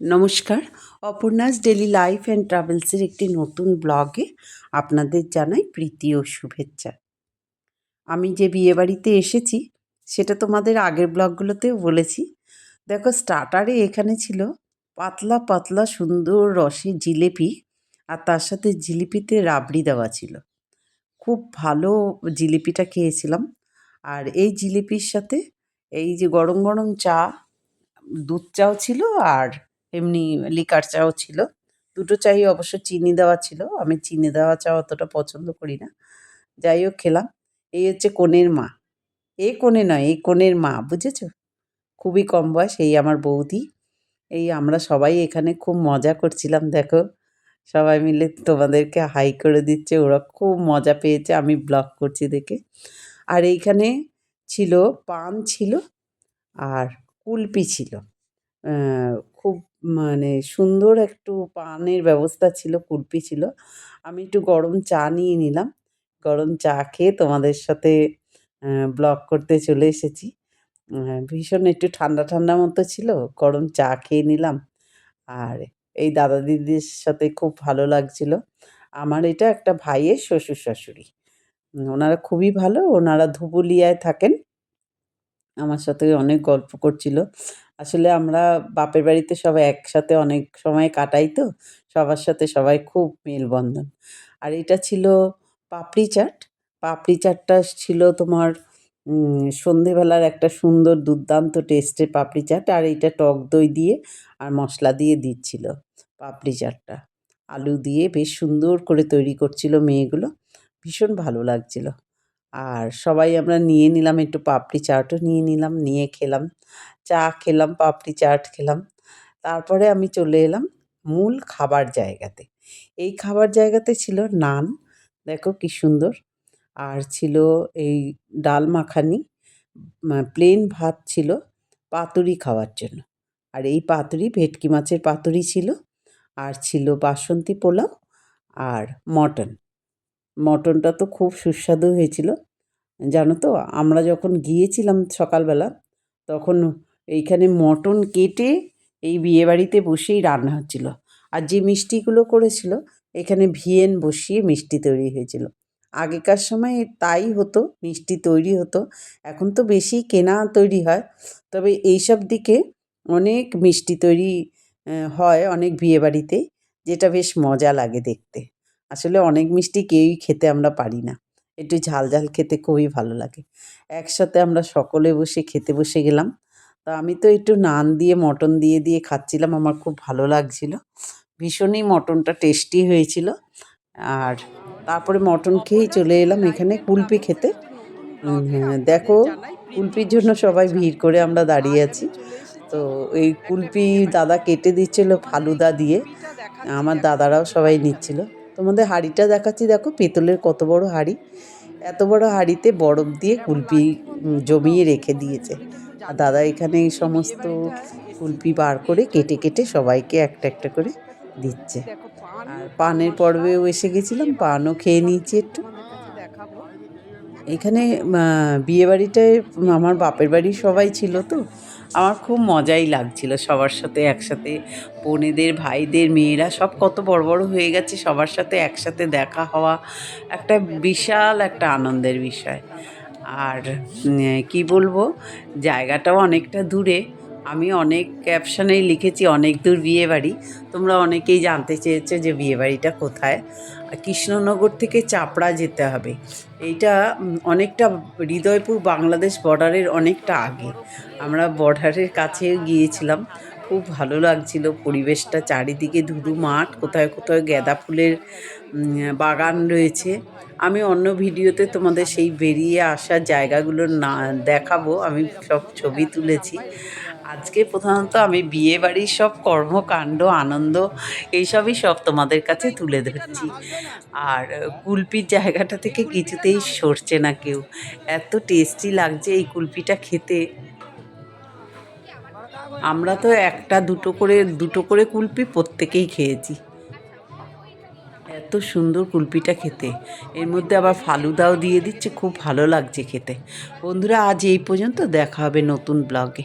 নমস্কার, Aparna's daily life and ট্রাভেলসের একটি নতুন ব্লগে আপনাদের জানাই প্রীতি ও শুভেচ্ছা। আমি যে বিয়েবাড়িতে এসেছি সেটা তোমাদের আগের ব্লগগুলোতেও বলেছি। দেখো, স্টার্টারে এখানে ছিল পাতলা পাতলা সুন্দর রসের জিলেপি, আর তার সাথে জিলিপিতে রাবড়ি দেওয়া ছিল। খুব ভালো জিলিপিটা খেয়েছিলাম। আর এই জিলিপির সাথে এই যে গরম গরম চা, দুধ চাও ছিল, আর এমনি লিকার চাও ছিল। দুটো চাই অবশ্য চিনি দেওয়া ছিল, আমি চিনি দেওয়া চা অতটা পছন্দ করি না। যাই হোক, খেলাম। এই হচ্ছে কনের মা। এ কনে নয়, এই কনের মা, বুঝেছো? খুবই কম বয়স, এই আমার বৌদি। এই আমরা সবাই এখানে খুব মজা করছিলাম। দেখো, সবাই মিলে তোমাদেরকে হাই করে দিচ্ছে, ওরা খুব মজা পেয়েছে আমি ব্লগ করছি দেখে। আর এইখানে ছিল পান ছিল, আর কুলপি ছিল। খুব মানে সুন্দর একটু পানের ব্যবস্থা ছিল, কুলপি ছিল। আমি একটু গরম চা নিয়ে নিলাম। গরম চা খেয়ে তোমাদের সাথে ব্লগ করতে চলে এসেছি। ভীষণ একটু ঠান্ডা ঠান্ডা মতো ছিল, গরম চা খেয়ে নিলাম। আর এই দাদা দিদির সাথে খুব ভালো লাগছিল। আমার এটা একটা ভাইয়ের শ্বশুর শাশুড়ি। ওনারা খুবই ভালো, ওনারা ধুবুলিয়ায় থাকেন। আমার সাথে অনেক গল্প করছিল। আসলে আমরা বাপের বাড়িতে সবাই একসাথে অনেক সময় কাটাই তো, সবার সাথে সবাই খুব মেলবন্ধন। আর এটা ছিল পাপড়ি চাট। পাপড়ি চাটটা ছিল তোমার সন্ধেবেলার একটা সুন্দর দুর্দান্ত টেস্টের পাপড়ি চাট। আর এইটা টক দই দিয়ে আর মশলা দিয়ে দিচ্ছিল পাপড়ি চাটটা। আলু দিয়ে বেশ সুন্দর করে তৈরি করছিল মেয়েগুলো। ভীষণ ভালো লাগছিল। আর সবাই আমরা নিয়ে নিলাম, একটু পাপড়ি চাটও নিয়ে নিলাম, নিয়ে খেলাম। চা খেলাম, পাপড়ি চাট খেলাম। তারপরে আমি চলে এলাম মূল খাবার জায়গাতে। এই খাবার জায়গাতে ছিল নান, দেখো কি সুন্দর। আর ছিল এই ডাল মাখানি, প্লেন ভাত ছিল, পাতুরি খাওয়ার জন্য। আর এই পাতুরি ভেটকি মাছের পাতুরি ছিল। আর ছিল বাসন্তী পোলাও আর মটন। মটনটা তো খুব সুস্বাদু হয়েছিল। জানো তো, আমরা যখন গিয়েছিলাম সকালবেলা, তখন এইখানে মটন কেটে এই বিয়েবাড়িতে বসেই রান্না হচ্ছিল। আর যে মিষ্টিগুলো করেছিল, এখানে ভিয়েন বসিয়ে মিষ্টি তৈরি হয়েছিল। আগেকার সময় তাই হতো, মিষ্টি তৈরি হতো। এখন তো বেশি কেনা তৈরি হয়, তবে এইসব দিকে অনেক মিষ্টি তৈরি হয় অনেক বিয়েবাড়িতে, যেটা বেশ মজা লাগে দেখতে। আসলে অনেক মিষ্টি কেউই খেতে আমরা পারি না, একটু ঝাল ঝাল খেতে খুবই ভালো লাগে। একসাথে আমরা সকলে বসে খেতে বসে গেলাম। তা আমি তো একটু নান দিয়ে মটন দিয়ে দিয়ে খাচ্ছিলাম, আমার খুব ভালো লাগছিল। ভীষণই মটনটা টেস্টি হয়েছিল। আর তারপরে মটন খেয়েই চলে এলাম এখানে কুলপি খেতে। হ্যাঁ, দেখো, কুলপির জন্য সবাই ভিড় করে আমরা দাঁড়িয়ে আছি। তো এই কুলপি দাদা কেটে দিচ্ছিল ফালুদা দিয়ে, আমার দাদারাও সবাই নিচ্ছিল। তোমাদের হাঁড়িটা দেখাচ্ছি, দেখো পেতলের কত বড় হাঁড়ি। এত বড় হাঁড়িতে বরফ দিয়ে কুলপি জমিয়ে রেখে দিয়েছে। আর দাদা এখানে এই সমস্ত কুলপি বার করে কেটে কেটে সবাইকে একটা একটা করে দিচ্ছে। আর পানের পর্বেও এসে গেছিলাম, পানও খেয়ে নিয়েছি একটু। এখানে বিয়েবাড়িটায় আমার বাপের বাড়ির সবাই ছিল তো, আমার খুব মজাই লাগছিল সবার সাথে একসাথে। বোনেদের, ভাইদের, মেয়েরা সব কত বড় বড় হয়ে গেছে, সবার সাথে একসাথে দেখা হওয়া একটা বিশাল একটা আনন্দের বিষয়। আর কি বলবো, জায়গাটাও অনেকটা দূরে। আমি অনেক ক্যাপশনেই লিখেছি অনেক দূর বিয়েবাড়ি। তোমরা অনেকেই জানতে চেয়েছো যে বিয়েবাড়িটা কোথায়। কৃষ্ণনগর থেকে চাপড়া যেতে হবে। এইটা অনেকটা হৃদয়পুর বাংলাদেশ বর্ডারের অনেকটা আগে। আমরা বর্ডারের কাছেও গিয়েছিলাম, খুব ভালো লাগছিল পরিবেশটা। চারিদিকে ধুধু মাঠ, কোথায় কোথায় গাঁদা ফুলের বাগান রয়েছে। আমি অন্য ভিডিওতে তোমাদের সেই বেরিয়ে আসা জায়গাগুলো না দেখাবো, আমি সব ছবি তুলেছি। আজকে প্রধানত আমি বিয়েবাড়ির সব কর্মকাণ্ড, আনন্দ, এইসবই সব তোমাদের কাছে তুলে ধরছি। আর কুলপির জায়গাটা থেকে কিছুতেই সরছে না কেউ। এত টেস্টি লাগছে এই কুলপিটা খেতে। আমরা তো একটা দুটো করে কুলপি প্রত্যেকেই খেয়েছি। এত সুন্দর কুলপিটা খেতে, এর মধ্যে আবার ফালুদাও দিয়ে দিচ্ছে, খুব ভালো লাগছে খেতে। বন্ধুরা, আজ এই পর্যন্ত, দেখা হবে নতুন ব্লগে।